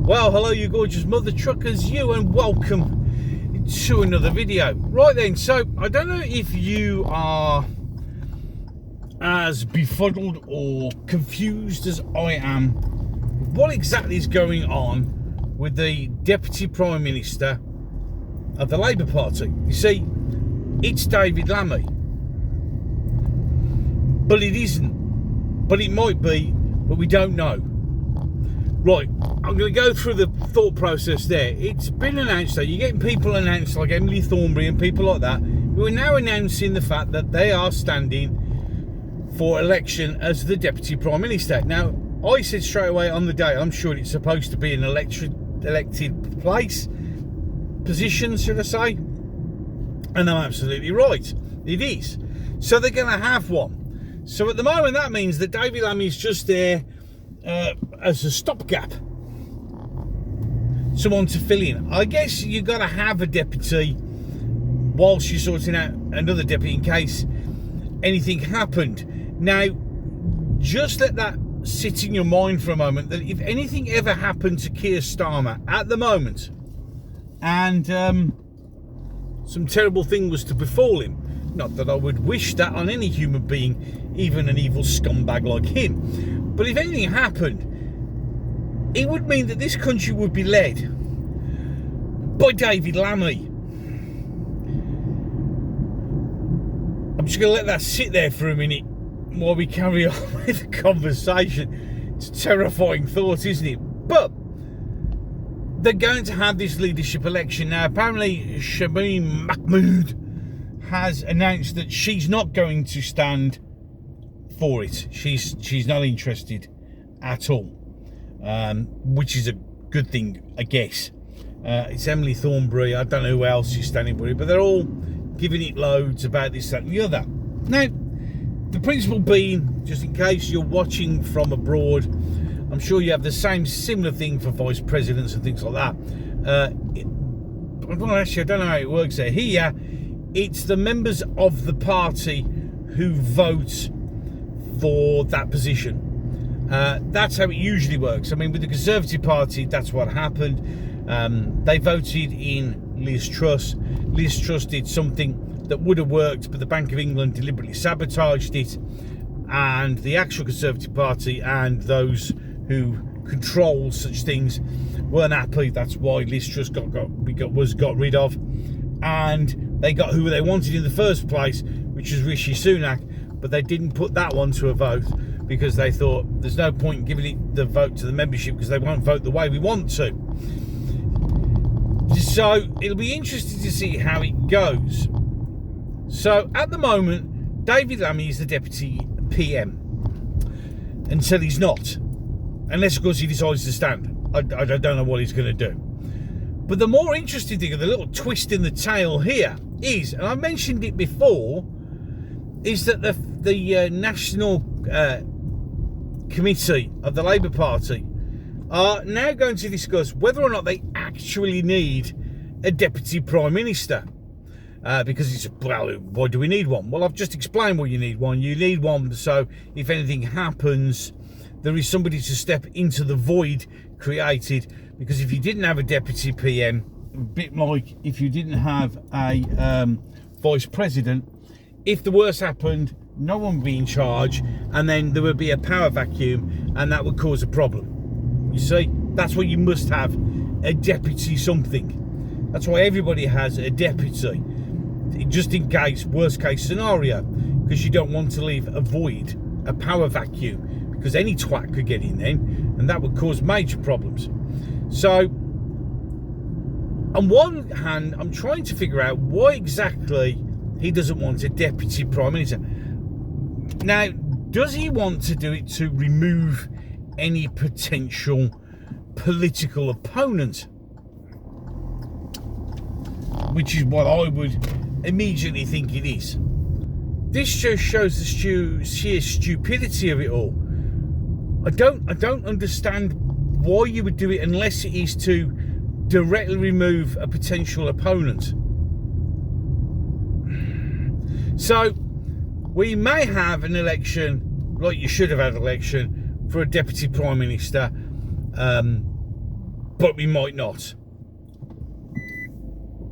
Well, hello you gorgeous mother truckers, and welcome to another video. Right then, so I don't know if you are as befuddled or confused as I am with what exactly is going on with the Deputy Prime Minister of the Labour Party. You see, it's David Lammy, but it isn't, but it might be, but we don't know. Right, I'm going to go through the thought process there. It's been announced that you're getting people announced like Emily Thornberry and people like that who are now announcing the fact that they are standing for election as the Deputy Prime Minister. Now, I said straight away on the day, I'm sure it's supposed to be an elected position, should I say? And I'm absolutely right. It is. So they're going to have one. So at the moment, that means that David Lammy is just there as a stopgap, someone to fill in. I guess you've got to have a deputy whilst you're sorting out another deputy in case anything happened. Now, just let that sit in your mind for a moment, that if anything ever happened to Keir Starmer at the moment and some terrible thing was to befall him, not that I would wish that on any human being, even an evil scumbag like him, but if anything happened, it would mean that this country would be led by David Lammy. I'm just going to let that sit there for a minute while we carry on with the conversation. It's a terrifying thought, isn't it? But they're going to have this leadership election. Now, apparently, Shamim Mahmood has announced that she's not going to stand for it. She's not interested at all, which is a good thing, I guess. It's Emily Thornberry. I don't know who else is standing for it, but they're all giving it loads about this, that and the other. Now, the principle being, just in case you're watching from abroad, I'm sure you have the same similar thing for vice presidents and things like that. Actually, I don't know how it works there. Here, it's the members of the party who vote for that position. That's how it usually works. I mean, with the Conservative Party, that's what happened. They voted in Liz Truss. Liz Truss did something that would have worked, but the Bank of England deliberately sabotaged it, and the actual Conservative Party and those who control such things weren't happy. That's why Liz Truss was got rid of, and they got who they wanted in the first place, which was Rishi Sunak. But they didn't put that one to a vote because they thought there's no point in giving it the vote to the membership because they won't vote the way we want to. So it'll be interesting to see how it goes. So at the moment, David Lammy is the Deputy PM until he's not. Unless, of course, he decides to stand. I don't know what he's going to do. But the more interesting thing, the little twist in the tail here is, and I mentioned it before, is that the National Committee of the Labour Party are now going to discuss whether or not they actually need a Deputy Prime Minister. Because it's, well, why do we need one? Well, I've just explained why you need one. You need one so if anything happens, there is somebody to step into the void created. Because if you didn't have a Deputy PM, a bit like if you didn't have a Vice President, if the worst happened, no one would be in charge, and then there would be a power vacuum, and that would cause a problem. You see, that's why you must have a deputy something. That's why everybody has a deputy, just in case, worst case scenario, because you don't want to leave a void, a power vacuum, because any twat could get in then, and that would cause major problems. So, on one hand, I'm trying to figure out why exactly he doesn't want a Deputy Prime Minister. Now, does he want to do it to remove any potential political opponent? Which is what I would immediately think it is. This just shows the sheer stupidity of it all. I don't understand why you would do it unless it is to directly remove a potential opponent. So, we may have an election, like you should have had an election, for a Deputy Prime Minister but we might not.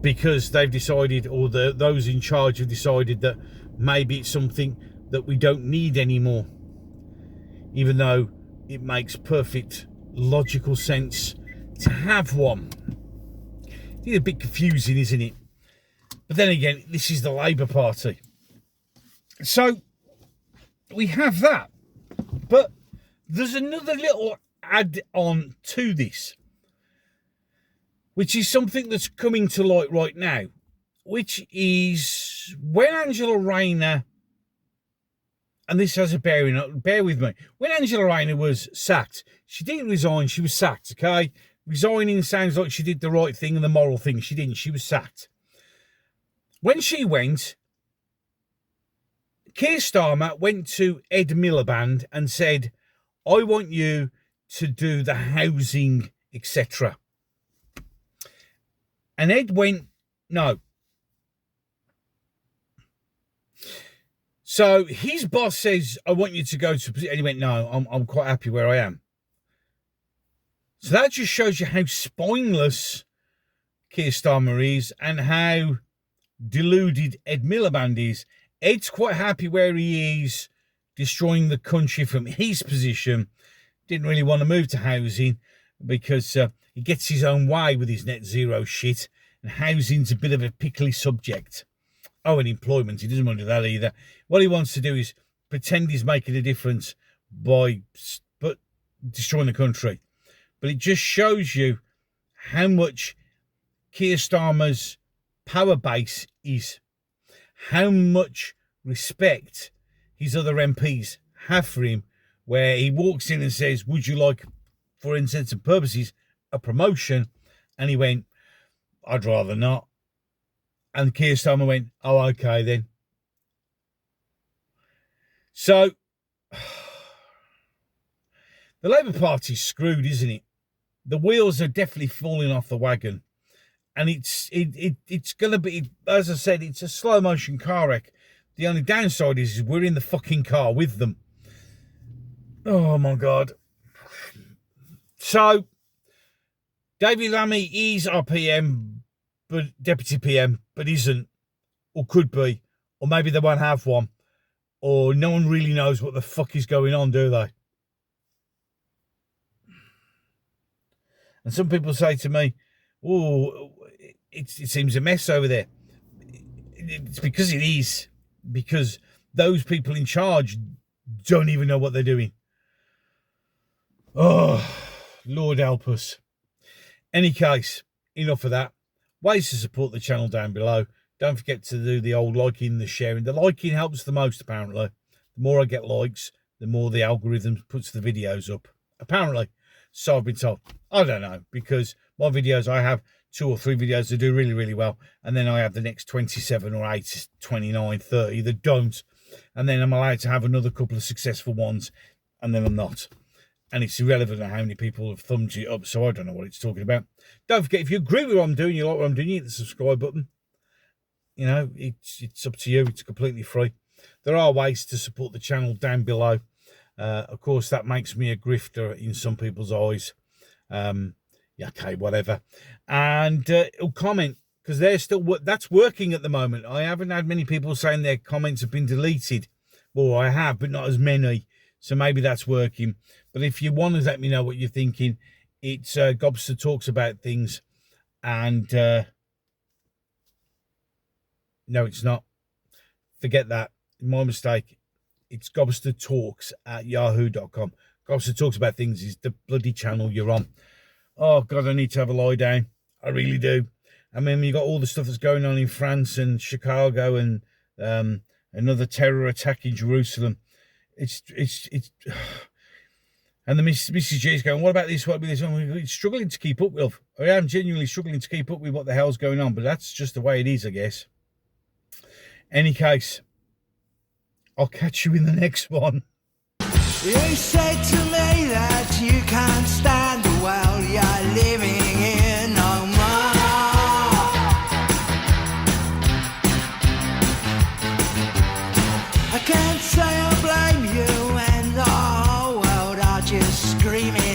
Because they've decided, or those in charge have decided that maybe it's something that we don't need anymore. Even though it makes perfect logical sense to have one. It's a bit confusing, isn't it? But then again, this is the Labour Party. So, we have that. But there's another little add-on to this, which is something that's coming to light right now, which is when Angela Rayner, and this has a bearing, bear with me, when Angela Rayner was sacked, she didn't resign, she was sacked, okay? Resigning sounds like she did the right thing and the moral thing. She didn't, she was sacked. When she went, Keir Starmer went to Ed Miliband and said, I want you to do the housing, etc. And Ed went, no. So his boss says, I want you to go to, and he went, no, I'm quite happy where I am. So that just shows you how spineless Keir Starmer is and how deluded Ed Miliband is. Ed's quite happy where he is, destroying the country from his position. Didn't really want to move to housing because he gets his own way with his net zero shit, and housing's a bit of a pickly subject. Oh, and employment, he doesn't want to do that either. What he wants to do is pretend he's making a difference by destroying the country. But it just shows you how much Keir Starmer's power base is, how much respect his other MPs have for him, where he walks in and says, would you like, for intents and purposes, a promotion? And he went, I'd rather not. And Keir Starmer went, oh, okay then. So, the Labour Party's screwed, isn't it? The wheels are definitely falling off the wagon. And it's going to be, as I said, it's a slow motion car wreck. The only downside is we're in the fucking car with them. Oh, my God. So, David Lammy is our PM, but Deputy PM, but isn't, or could be, or maybe they won't have one, or no one really knows what the fuck is going on, do they? And some people say to me, oh, it seems a mess over there. It's because it is. Because those people in charge don't even know what they're doing. Oh, Lord help us. Any case, enough of that. Ways to support the channel down below. Don't forget to do the old liking, the sharing. The liking helps the most, apparently. The more I get likes, the more the algorithm puts the videos up. Apparently. So I've been told. I don't know, because my videos, I have 2 or 3 videos that do really, really well. And then I have the next 27 or 8, 29, 30 that don't. And then I'm allowed to have another couple of successful ones. And then I'm not. And it's irrelevant how many people have thumbed it up. So I don't know what it's talking about. Don't forget, if you agree with what I'm doing, you like what I'm doing, you hit the subscribe button. You know, it's up to you. It's completely free. There are ways to support the channel down below. Of course, that makes me a grifter in some people's eyes. Yeah, okay, whatever. And comment, because they're still that's working at the moment. I haven't had many people saying their comments have been deleted. Well, I have, but not as many. So maybe that's working. But if you want to let me know what you're thinking, it's Gobster Talks About Things. And no, it's not. Forget that. My mistake. It's Gobster Talks at yahoo.com. Gobster Talks About Things is the bloody channel you're on. Oh, God, I need to have a lie down. I really do. I mean, you got all the stuff that's going on in France and Chicago and another terror attack in Jerusalem. It's and the Mrs. G is going, what about this? What about this? I'm struggling to keep up with. I am genuinely struggling to keep up with what the hell's going on, but that's just the way it is, I guess. Any case, I'll catch you in the next one. You said to me that you can't stand the world you're living in no more. I can't say I blame you, and the whole world are just screaming.